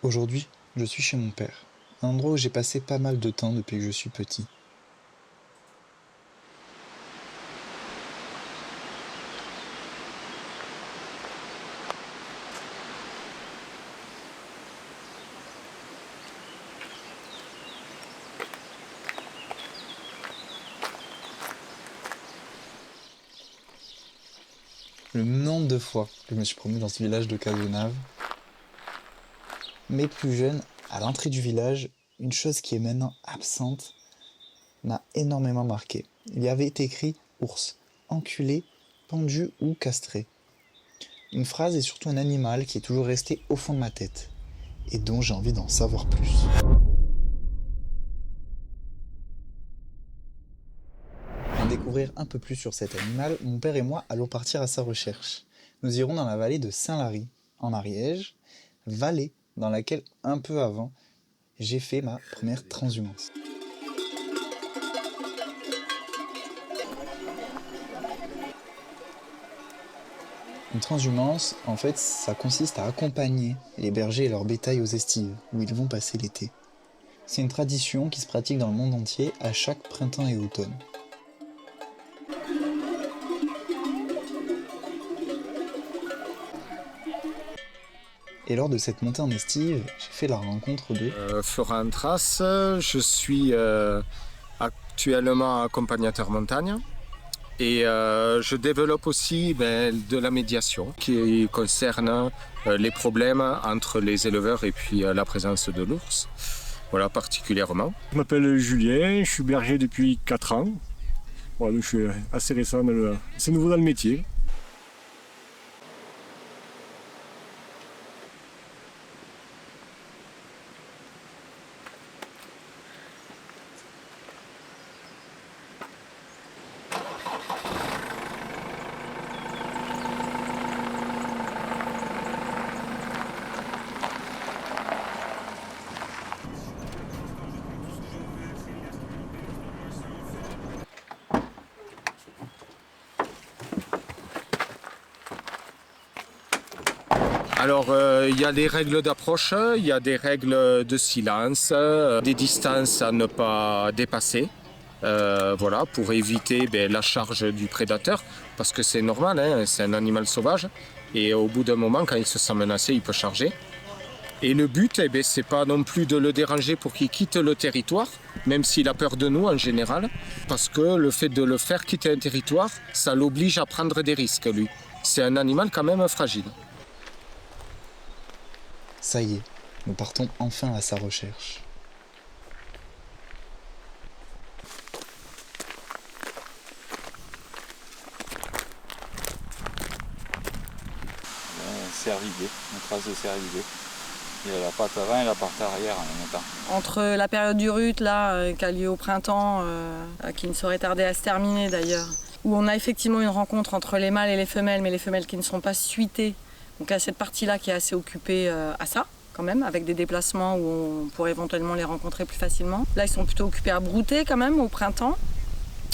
Aujourd'hui, je suis chez mon père, un endroit où j'ai passé pas mal de temps depuis que je suis petit. Le nombre de fois que je me suis promené dans ce village de Cazenave, mais plus jeune, à l'entrée du village, une chose qui est maintenant absente m'a énormément marqué. Il y avait été écrit ours, enculé, pendu ou castré. Une phrase et surtout un animal qui est toujours resté au fond de ma tête et dont j'ai envie d'en savoir plus. Pour en découvrir un peu plus sur cet animal, mon père et moi allons partir à sa recherche. Nous irons dans la vallée de Saint-Lary, en Ariège, vallée dans laquelle un peu avant, j'ai fait ma première transhumance. Une transhumance, en fait, ça consiste à accompagner les bergers et leur bétail aux estives, où ils vont passer l'été. C'est une tradition qui se pratique dans le monde entier à chaque printemps et automne. Et lors de cette montée en estive, j'ai fait la rencontre de... Florent Trace, je suis actuellement accompagnateur montagne et je développe aussi de la médiation qui concerne les problèmes entre les éleveurs et puis la présence de l'ours, voilà particulièrement. Je m'appelle Julien, je suis berger depuis 4 ans. Voilà, je suis assez récent, c'est nouveau dans le métier. Alors, il y a des règles d'approche, il y a des règles de silence, des distances à ne pas dépasser, voilà, pour éviter la charge du prédateur, parce que c'est normal, hein, c'est un animal sauvage, et au bout d'un moment, quand il se sent menacé, il peut charger. Et le but, c'est pas non plus de le déranger pour qu'il quitte le territoire, même s'il a peur de nous en général, parce que le fait de le faire quitter un territoire, ça l'oblige à prendre des risques, lui. C'est un animal quand même fragile. Ça y est, nous partons enfin à sa recherche. Cervidé, une trace de cervidé. Il y a la patte avant et la patte arrière en même temps. Entre la période du rut là, qui a lieu au printemps, qui ne saurait tarder à se terminer d'ailleurs, où on a effectivement une rencontre entre les mâles et les femelles, mais les femelles qui ne sont pas suitées. Donc à cette partie-là qui est assez occupée à ça, quand même, avec des déplacements où on pourrait éventuellement les rencontrer plus facilement. Là, ils sont plutôt occupés à brouter quand même au printemps.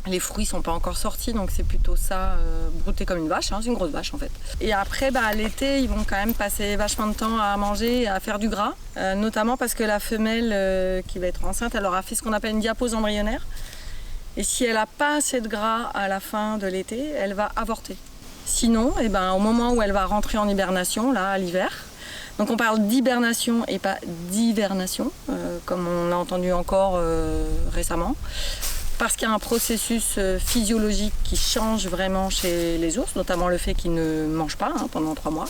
Les fruits sont pas encore sortis, donc c'est plutôt ça, brouter comme une vache, hein, c'est une grosse vache en fait. Et après, l'été, ils vont quand même passer vachement de temps à manger et à faire du gras, notamment parce que la femelle qui va être enceinte, elle aura fait ce qu'on appelle une diapause embryonnaire. Et si elle n'a pas assez de gras à la fin de l'été, elle va avorter. Sinon, au moment où elle va rentrer en hibernation, là, à l'hiver, donc on parle d'hibernation et pas d'hivernation, comme on l'a entendu encore récemment, parce qu'il y a un processus physiologique qui change vraiment chez les ours, notamment le fait qu'ils ne mangent pas pendant 3 mois,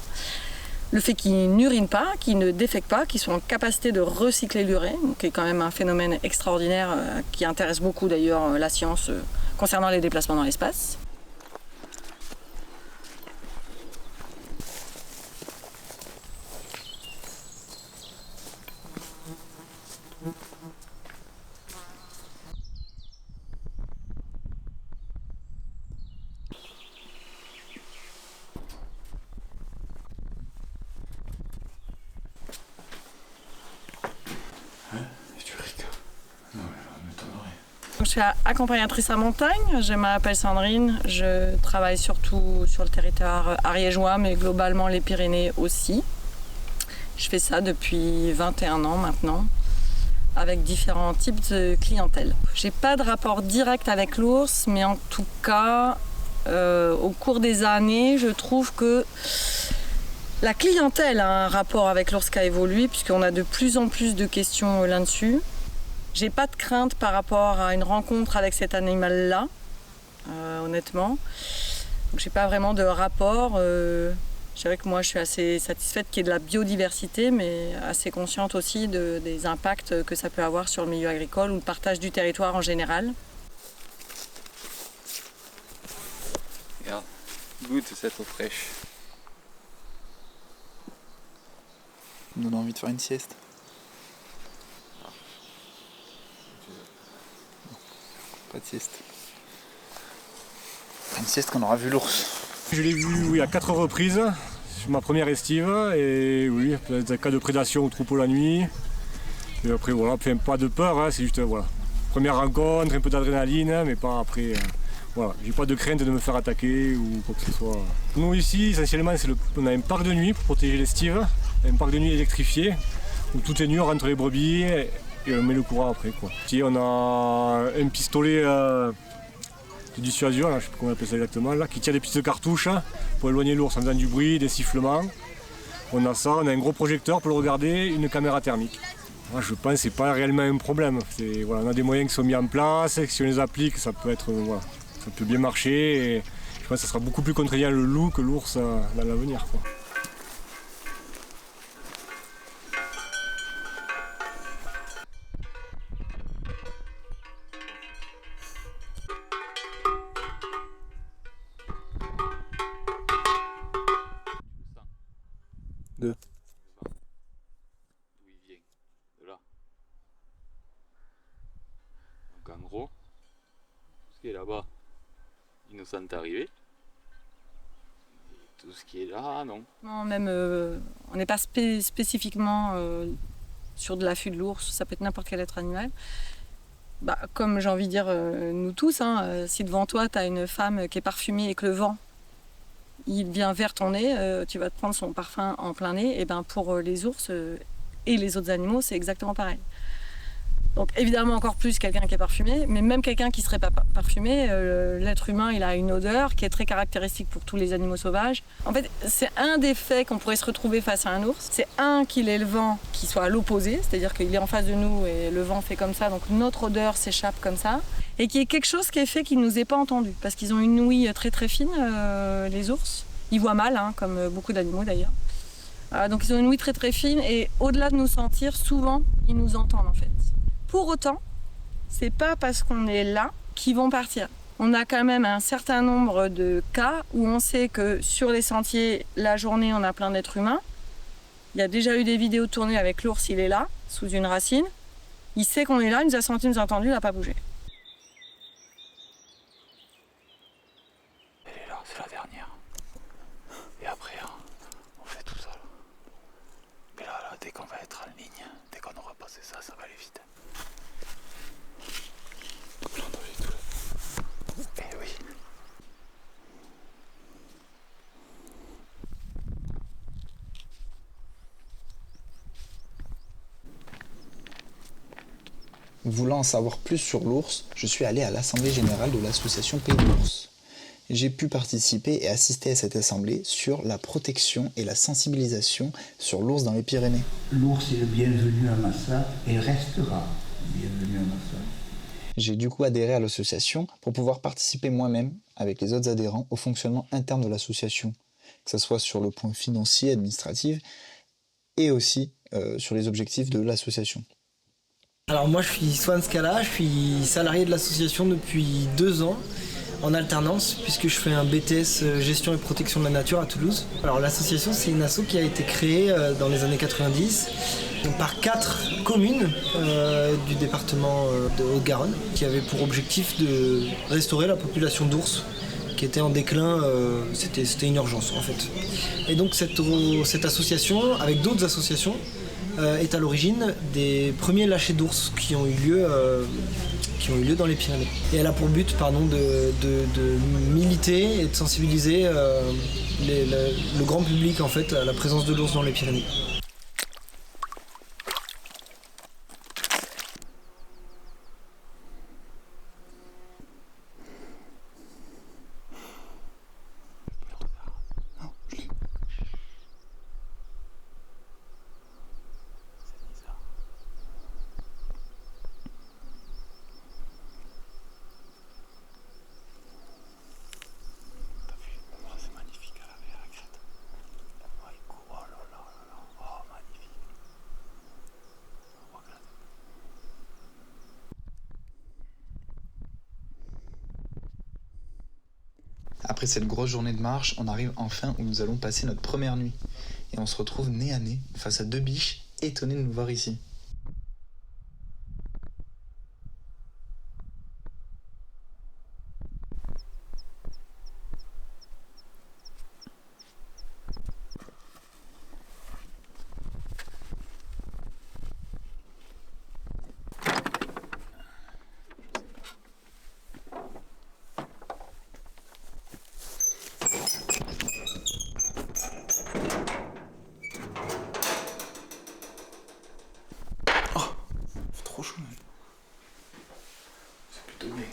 le fait qu'ils n'urinent pas, qu'ils ne défèquent pas, qu'ils sont en capacité de recycler l'urée, qui est quand même un phénomène extraordinaire qui intéresse beaucoup d'ailleurs la science concernant les déplacements dans l'espace. Je suis accompagnatrice à montagne, je m'appelle Sandrine, je travaille surtout sur le territoire ariégeois, mais globalement les Pyrénées aussi. Je fais ça depuis 21 ans maintenant, avec différents types de clientèle. J'ai pas de rapport direct avec l'ours, mais en tout cas, au cours des années, je trouve que la clientèle a un rapport avec l'ours qui a évolué, puisqu'on a de plus en plus de questions là-dessus. J'ai pas de crainte par rapport à une rencontre avec cet animal-là, honnêtement. Donc j'ai pas vraiment de rapport. Je dirais que moi je suis assez satisfaite qu'il y ait de la biodiversité, mais assez consciente aussi des impacts que ça peut avoir sur le milieu agricole ou le partage du territoire en général. Regarde, goûte cette eau fraîche. Ça me donne envie de faire une sieste. Non, pas de sieste. Une sieste qu'on aura vu l'ours. Je l'ai vu oui, à 4 reprises sur ma première estive et oui, des cas de prédation au troupeau la nuit. Et après voilà, pas de peur, hein, c'est juste voilà. Première rencontre, un peu d'adrénaline, mais pas après. Voilà, j'ai pas de crainte de me faire attaquer ou quoi que ce soit. Nous ici, essentiellement, on a un parc de nuit pour protéger l'estive, un parc de nuit électrifié où tout est nu, on rentre les brebis et on met le courant après, quoi. Et on a un pistolet de dissuasion, là, je sais pas comment on appelle ça exactement, là, qui tire des petites cartouches pour éloigner l'ours en faisant du bruit, des sifflements. On a ça, on a un gros projecteur pour le regarder, une caméra thermique. Moi, je pense que c'est pas réellement un problème. Voilà, on a des moyens qui sont mis en place, et si on les applique, ça peut être, voilà, ça peut bien marcher. Et je pense que ça sera beaucoup plus contraignant le loup que l'ours dans l'avenir, quoi. Deux. D'où il vient? De là. Donc en gros, tout ce qui est là-bas, il nous sent arrivé. Et tout ce qui est là, non. Non, même, on n'est pas spécifiquement sur de l'affût de l'ours, ça peut être n'importe quel être animal. Bah, comme j'ai envie de dire, nous tous, hein, si devant toi tu as une femme qui est parfumée et que le vent il vient vers ton nez, tu vas te prendre son parfum en plein nez, et ben pour les ours et les autres animaux, c'est exactement pareil. Donc évidemment encore plus quelqu'un qui est parfumé, mais même quelqu'un qui ne serait pas parfumé, l'être humain il a une odeur qui est très caractéristique pour tous les animaux sauvages. En fait, c'est un des faits qu'on pourrait se retrouver face à un ours. C'est qu'il ait le vent qui soit à l'opposé, c'est-à-dire qu'il est en face de nous et le vent fait comme ça, donc notre odeur s'échappe comme ça. Et qu'il y ait quelque chose qui est fait qui ne nous est pas entendu, parce qu'ils ont une ouïe très très fine, les ours. Ils voient mal, hein, comme beaucoup d'animaux d'ailleurs. Donc ils ont une ouïe très très fine et au-delà de nous sentir, souvent ils nous entendent en fait. Pour autant, c'est pas parce qu'on est là qu'ils vont partir. On a quand même un certain nombre de cas où on sait que sur les sentiers, la journée, on a plein d'êtres humains. Il y a déjà eu des vidéos tournées avec l'ours, il est là, sous une racine. Il sait qu'on est là, il nous a senti, il nous a entendu, il n'a pas bougé. Elle est là, c'est la dernière. Et après, on fait tout ça. Mais là, dès qu'on va être en ligne, dès qu'on aura passé ça, ça va aller vite. Eh oui. Voulant en savoir plus sur l'ours, je suis allé à l'Assemblée Générale de l'association Pays de l'Ours. J'ai pu participer et assister à cette assemblée sur la protection et la sensibilisation sur l'ours dans les Pyrénées. L'ours est le bienvenu à Massa et restera bienvenu à Massa. J'ai du coup adhéré à l'association pour pouvoir participer moi-même, avec les autres adhérents, au fonctionnement interne de l'association, que ce soit sur le point financier, administratif, et aussi sur les objectifs de l'association. Alors moi je suis Swan Scala, je suis salarié de l'association depuis 2 ans en alternance puisque je fais un BTS gestion et protection de la nature à Toulouse. Alors l'association c'est une asso qui a été créée dans les années 90 par 4 communes du département de Haute-Garonne qui avaient pour objectif de restaurer la population d'ours qui était en déclin, c'était une urgence en fait. Et donc cette association avec d'autres associations est à l'origine des premiers lâchers d'ours qui ont eu lieu dans les Pyrénées. Et elle a pour but de militer et de sensibiliser le grand public en fait, à la présence de l'ours dans les Pyrénées. Après cette grosse journée de marche, on arrive enfin où nous allons passer notre première nuit. Et on se retrouve nez à nez face à 2 biches étonnées de nous voir ici. C'est trop chaud même. C'est plutôt bien.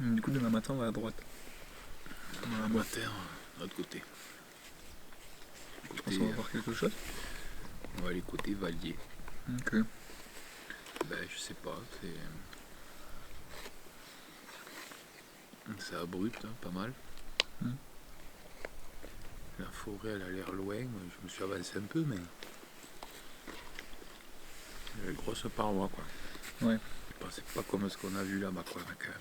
Du coup, demain matin, on va à droite. On va matin, de l'autre côté. Je pense qu'on va voir quelque chose. On va aller côté Valier. Ok. Ben, je sais pas, c'est abrupt, hein, pas mal. La forêt, elle a l'air loin. Je me suis avancé un peu, mais il y a une grosse paroi, quoi. Ouais. C'est pas comme ce qu'on a vu là-bas, quoi. Après,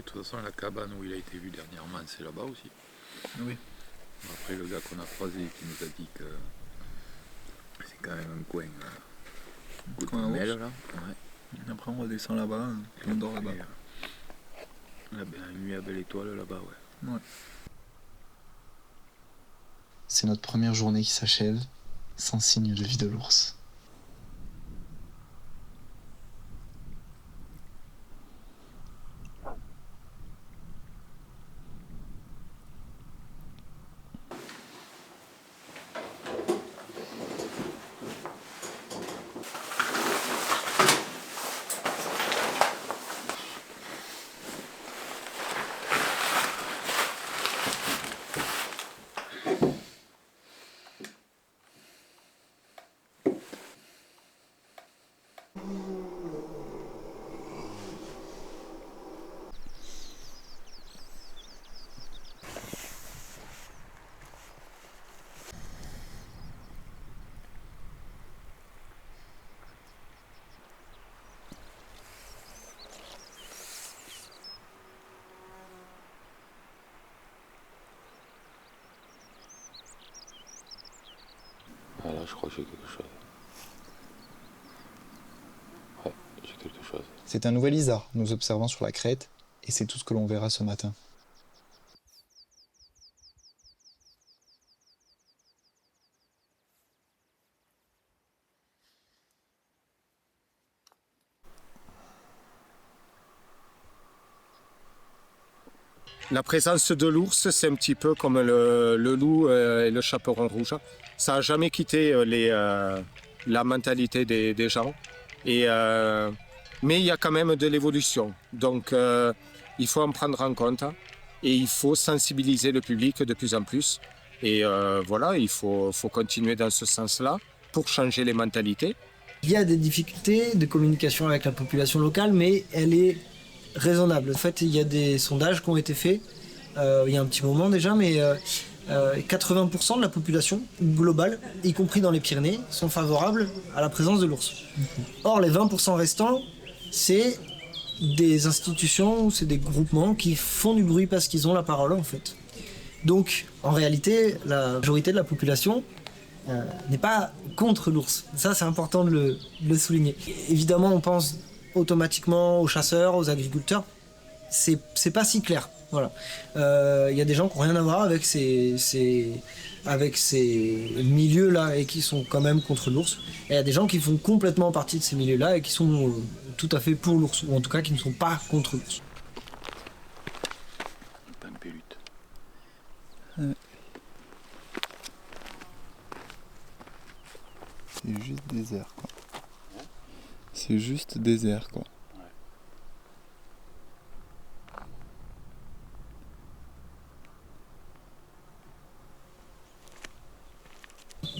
de toute façon, la cabane où il a été vu dernièrement, c'est là-bas aussi. Oui. Après, le gars qu'on a croisé qui nous a dit que c'est quand même un coin Coin à Goudemel, ours. là. Ouais. Après, on redescend là-bas, puis on dort là-bas. La nuit à Belle Étoile, là-bas, ouais. Ouais. C'est notre première journée qui s'achève, sans signe de vie de l'ours. Ah, là, je crois que j'ai quelque chose. Ouais, j'ai quelque chose. C'est un nouvel isard, nous observons sur la crête, et c'est tout ce que l'on verra ce matin. La présence de l'ours, c'est un petit peu comme le loup et le chaperon rouge. Ça n'a jamais quitté la mentalité des gens. Mais il y a quand même de l'évolution. Donc il faut en prendre en compte et il faut sensibiliser le public de plus en plus. Et voilà, il faut continuer dans ce sens-là pour changer les mentalités. Il y a des difficultés de communication avec la population locale, mais elle est raisonnable. En fait, il y a des sondages qui ont été faits il y a un petit moment déjà, mais 80% de la population globale, y compris dans les Pyrénées, sont favorables à la présence de l'ours. Or, les 20% restants, c'est des institutions ou c'est des groupements qui font du bruit parce qu'ils ont la parole, en fait. Donc, en réalité, la majorité de la population n'est pas contre l'ours. Ça, c'est important de le souligner. Évidemment, on pense automatiquement aux chasseurs, aux agriculteurs. C'est pas si clair. Voilà. Y a des gens qui n'ont rien à voir avec ces milieux-là et qui sont quand même contre l'ours. Et il y a des gens qui font complètement partie de ces milieux-là et qui sont tout à fait pour l'ours, ou en tout cas qui ne sont pas contre l'ours. Pampélute. C'est juste désert, quoi. C'est juste désert, quoi.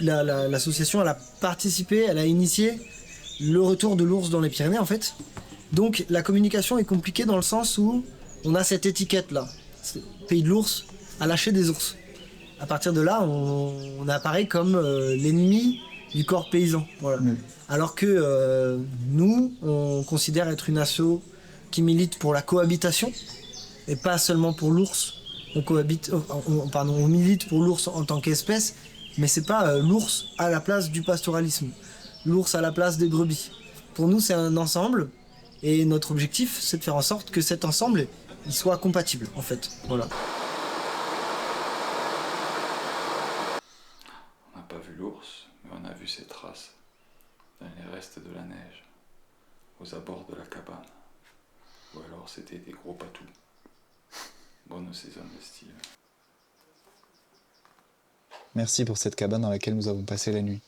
l'association, elle a participé, elle a initié le retour de l'ours dans les Pyrénées en fait. Donc la communication est compliquée dans le sens où on a cette étiquette là, pays de l'ours, à lâcher des ours. À partir de là, on apparaît comme l'ennemi du corps paysan. Voilà. Alors que nous, on considère être une asso qui milite pour la cohabitation et pas seulement pour l'ours. On milite pour l'ours en tant qu'espèce, mais c'est pas l'ours à la place du pastoralisme, l'ours à la place des brebis. Pour nous, c'est un ensemble, et notre objectif, c'est de faire en sorte que cet ensemble, il soit compatible, en fait. Voilà. On n'a pas vu l'ours, mais on a vu ses traces dans les restes de la neige, aux abords de la cabane. Ou alors c'était des gros patous. Bonne saison estive. Merci pour cette cabane dans laquelle nous avons passé la nuit.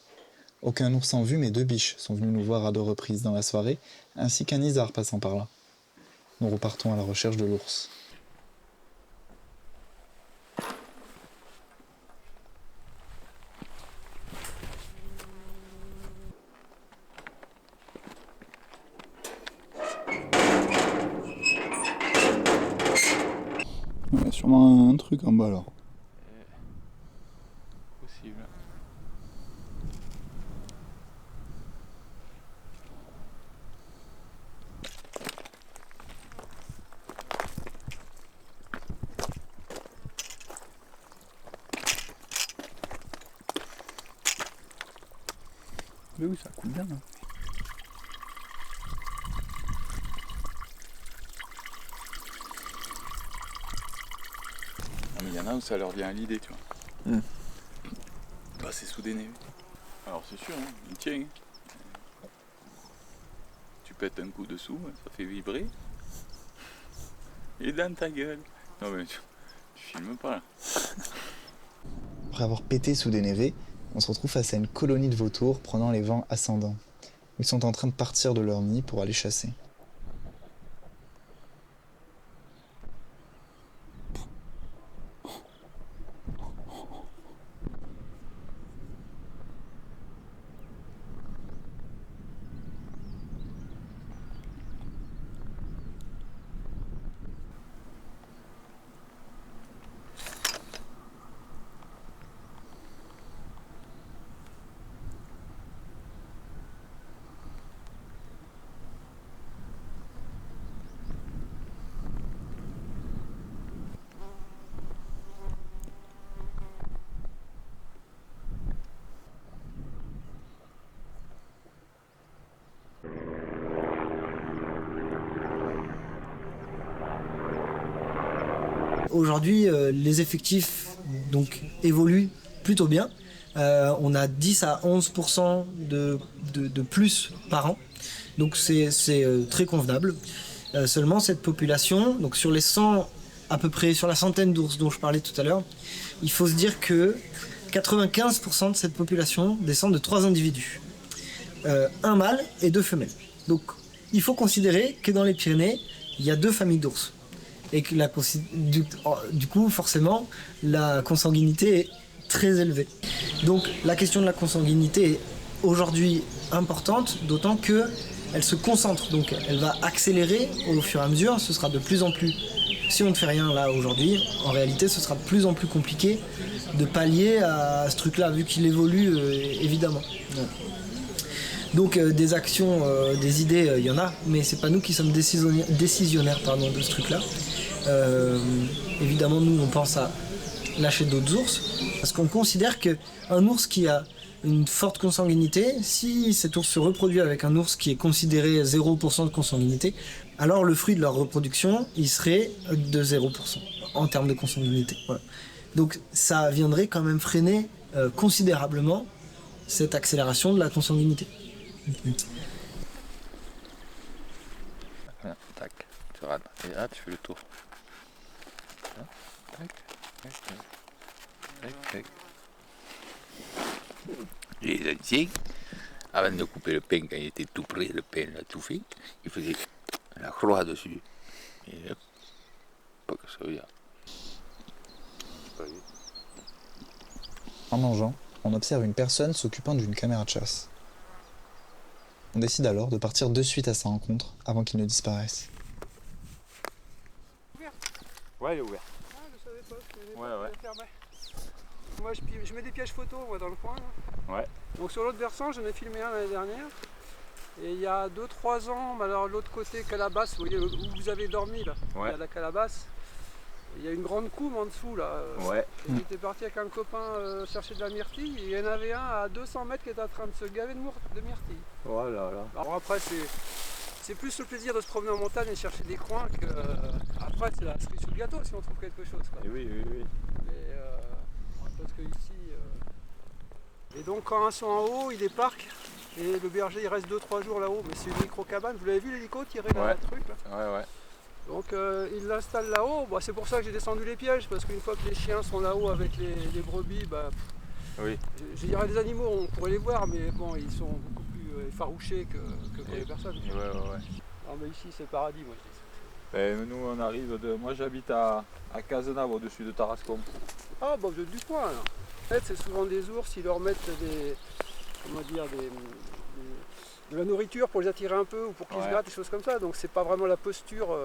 Aucun ours en vue, mais 2 biches sont venus nous voir à 2 reprises dans la soirée, ainsi qu'un isard passant par là. Nous repartons à la recherche de l'ours. Il y a sûrement un truc en bas alors. Possible. Mais oui, ça coule bien. Hein. Ah, mais il y en a où ça leur vient à l'idée, tu vois. Bah, c'est sous des nez. Alors c'est sûr, hein, il tient. Tu pètes un coup dessous, ça fait vibrer. Et dans ta gueule. Non mais tu filmes pas là. Après avoir pété sous des névés, on se retrouve face à une colonie de vautours prenant les vents ascendants. Ils sont en train de partir de leur nid pour aller chasser. Aujourd'hui, les effectifs donc, évoluent plutôt bien. On a 10 à 11% de plus par an. Donc c'est très convenable. Seulement cette population, donc sur les 100 à peu près, sur la centaine d'ours dont je parlais tout à l'heure, il faut se dire que 95% de cette population descend de 3 individus. Un mâle et 2 femelles. Donc il faut considérer que dans les Pyrénées, il y a 2 familles d'ours. Et que du coup, forcément, la consanguinité est très élevée. Donc la question de la consanguinité est aujourd'hui importante, d'autant qu'elle se concentre. Donc elle va accélérer au fur et à mesure. Ce sera de plus en plus, si on ne fait rien là aujourd'hui, en réalité ce sera de plus en plus compliqué de pallier à ce truc-là, vu qu'il évolue évidemment. Ouais. Donc des actions, des idées, il y en a, mais c'est pas nous qui sommes décisionnaires de ce truc-là. Évidemment, nous, on pense à lâcher d'autres ours, parce qu'on considère qu'un ours qui a une forte consanguinité, si cet ours se reproduit avec un ours qui est considéré 0% de consanguinité, alors le fruit de leur reproduction, il serait de 0% en termes de consanguinité. Voilà. Donc ça viendrait quand même freiner considérablement cette accélération de la consanguinité. Voilà, tac, tu rates. Et là, tu fais le tour. Là, tac, tac, tac, tac, tac. Les anciens, avant de couper le pain, quand il était tout prêt, le pain là, tout fait, ils faisaient la croix dessus. Et hop, pas que ça veut dire. En mangeant, on observe une personne s'occupant d'une caméra de chasse. On décide alors de partir de suite à sa rencontre avant qu'il ne disparaisse. Ouais, il est ouvert. Ah, je savais pas, Ouais. fermé. Moi, je mets des pièges photos moi, dans le coin. Là. Ouais. Donc sur l'autre versant, j'en ai filmé un l'année dernière. Et il y a 2-3 ans, alors l'autre côté calebasse, vous voyez où vous avez dormi là, il y a la calebasse. Il y a une grande couve en dessous là. Ouais. Et j'étais parti avec un copain chercher de la myrtille. Et il y en avait un à 200 mètres qui était en train de se gaver de myrtille. Oh là là. Alors après, c'est plus le plaisir de se promener en montagne et chercher des coins que. Après, c'est la cerise sur le gâteau si on trouve quelque chose. Quoi. Oui. Mais, parce que ici. Et donc, quand ils sont en haut, ils débarquent. Et le berger, il reste 2-3 jours là-haut. Mais c'est une micro-cabane. Vous l'avez vu l'hélico tirer là, le truc là. Ouais. Donc, il l'installe là-haut. Bah, c'est pour ça que j'ai descendu les pièges. Parce qu'une fois que les chiens sont là-haut avec les brebis, bah. Oui. Je dirais les animaux, on pourrait les voir, mais bon, ils sont beaucoup plus effarouchés que pour les personnes. Ouais. Non, mais ici, c'est le paradis, moi, je dis. Ben, nous, on arrive de. Moi, j'habite à Cazenave, au-dessus de Tarascon. Ah, bah, vous êtes du coin, là. En fait, c'est souvent des ours, ils leur mettent de la nourriture pour les attirer un peu ou pour qu'ils se grattent, des choses comme ça. Donc, c'est pas vraiment la posture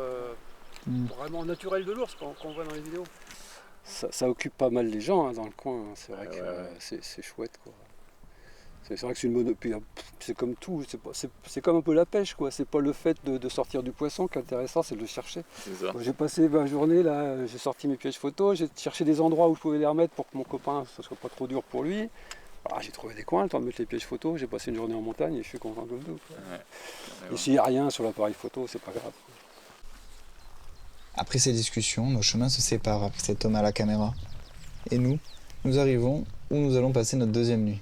vraiment naturelle de l'ours qu'on voit dans les vidéos. Ça occupe pas mal les gens dans le coin, c'est vrai que c'est chouette quoi. C'est vrai que c'est une bonne. C'est comme tout, c'est comme un peu la pêche quoi. C'est pas le fait de sortir du poisson qui est intéressant, c'est de le chercher. J'ai passé ma journée là, j'ai sorti mes pièges photos, j'ai cherché des endroits où je pouvais les remettre pour que mon copain ce soit pas trop dur pour lui. Alors, j'ai trouvé des coins, le temps de mettre les pièges photos, j'ai passé une journée en montagne et je suis content comme tout. Et s'il n'y a rien sur l'appareil photo, c'est pas grave. Après ces discussions, nos chemins se séparent avec cet homme à la caméra. Et nous arrivons où nous allons passer notre deuxième nuit.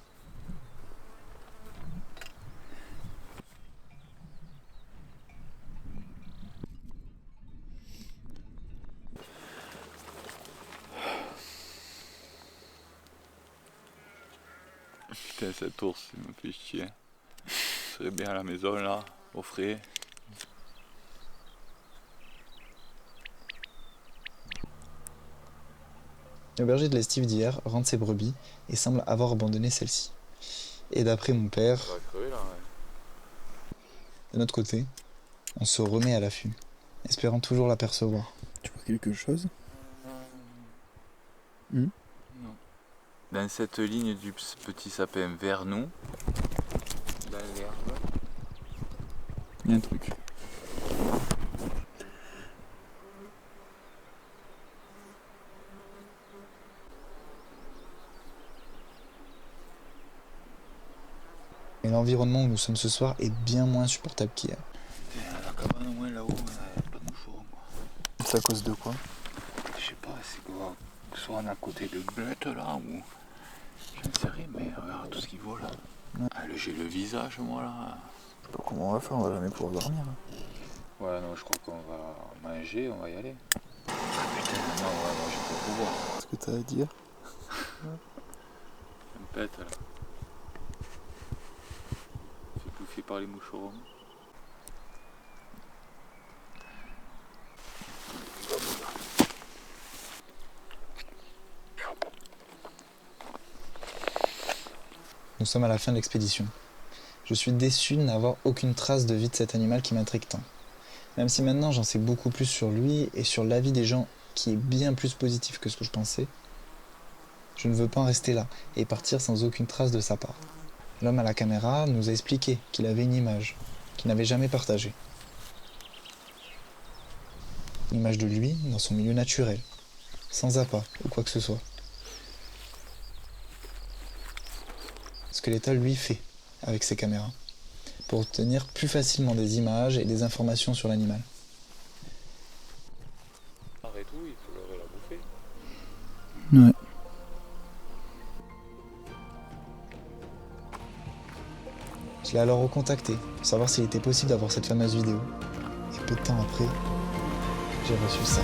Putain, cet ours, il me fait chier. Je serais bien à la maison là, au frais. Le berger de l'estive d'hier rentre ses brebis et semble avoir abandonné celles-ci. Et d'après mon père, de notre côté, on se remet à l'affût, espérant toujours l'apercevoir. Tu vois quelque chose? Non. Dans cette ligne du petit sapin vers nous, dans l'herbe, Il y a un truc. Et l'environnement où nous sommes ce soir est bien moins supportable qu'hier. la cabane au moins là-haut, il n'y a pas de moucheron. C'est à cause de quoi? Je sais pas, c'est quoi, soit on est à côté de bêtes là, ou je ne sais rien, mais regarde tout ce qui vole. J'ai le visage moi là. Je sais pas comment on va faire, on va jamais pouvoir dormir. Ouais, non, je crois qu'on va manger, on va y aller. Ah putain, non, moi je peux pas pouvoir. Qu'est-ce que t'as à dire? Un pète là. Fait bouffer par les moucherons. Nous sommes à la fin de l'expédition. Je suis déçu de n'avoir aucune trace de vie de cet animal qui m'intrigue tant. Même si maintenant j'en sais beaucoup plus sur lui et sur l'avis des gens qui est bien plus positif que ce que je pensais, je ne veux pas en rester là et partir sans aucune trace de sa part. L'homme à la caméra nous a expliqué qu'il avait une image qu'il n'avait jamais partagée. Une image de lui dans son milieu naturel, sans appât ou quoi que ce soit. Ce que l'État lui fait avec ses caméras, pour obtenir plus facilement des images et des informations sur l'animal. Et tout, il faut leur la bouffer. Ouais. Je l'ai alors recontacté pour savoir s'il était possible d'avoir cette fameuse vidéo. Et peu de temps après, j'ai reçu ça.